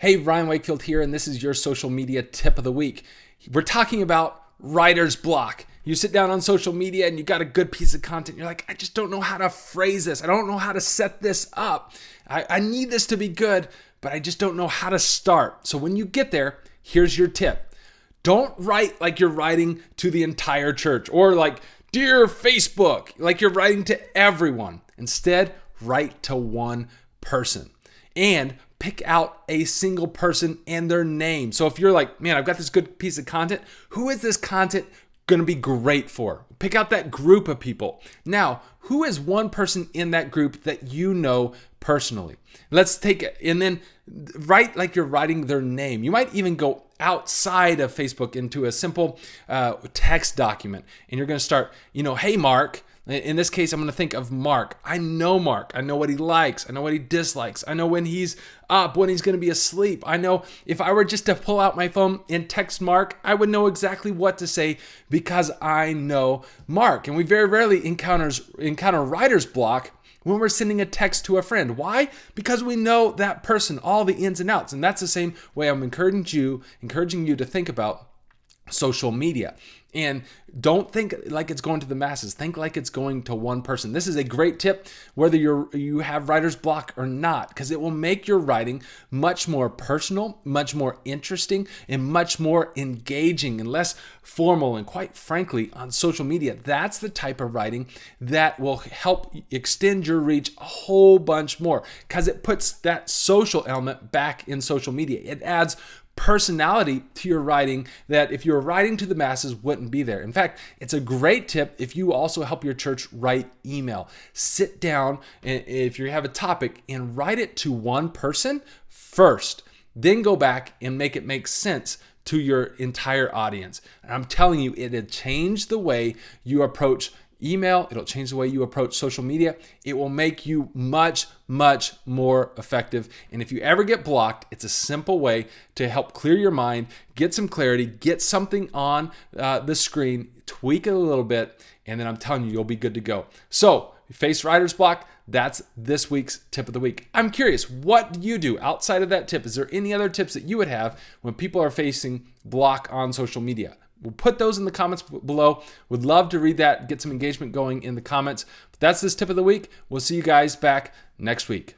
Hey, Ryan Wakefield here, and this is your social media tip of the week. We're talking about writer's block. You sit down on social media and you got a good piece of content. You're like, I just don't know how to phrase this. I don't know how to set this up. I need this to be good, but I just don't know how to start. So when you get there, here's your tip. Don't write like you're writing to the entire church or like, dear Facebook, like you're writing to everyone. Instead, write to one person and pick out a single person and their name. So if you're like, man, I've got this good piece of content, who is this content going to be great for? Pick out that group of people. Now, who is one person in that group that you know personally? Let's take it and then write like you're writing their name. You might even go outside of Facebook into a simple text document, and you're going to start, hey, Mark. In this case, I'm going to think of Mark. I know Mark. I know what he likes. I know what he dislikes. I know when he's up, when he's going to be asleep. I know if I were just to pull out my phone and text Mark, I would know exactly what to say because I know Mark. And we very rarely encounter writer's block when we're sending a text to a friend. Why? Because we know that person, all the ins and outs. And that's the same way I'm encouraging you to think about social media. And don't think like it's going to the masses. Think like it's going to one person. This is a great tip, whether you have writer's block or not, because it will make your writing much more personal, much more interesting, and much more engaging and less formal. And quite frankly, on social media, that's the type of writing that will help extend your reach a whole bunch more, because it puts that social element back in social media. It adds personality to your writing that if you were writing to the masses wouldn't be there. In fact, it's a great tip if you also help your church write email. Sit down and if you have a topic and write it to one person first, then go back and make it make sense to your entire audience. And I'm telling you, it'll change the way you approach email. It'll change the way you approach social media. It will make you much, much more effective. And if you ever get blocked, it's a simple way to help clear your mind, get some clarity, get something on the screen, tweak it a little bit, and then I'm telling you, you'll be good to go. So, you face writer's block. That's this week's tip of the week. I'm curious, what do you do outside of that tip? Is there any other tips that you would have when people are facing block on social media? We'll put those in the comments below. Would love to read that, get some engagement going in the comments. But that's this tip of the week. We'll see you guys back next week.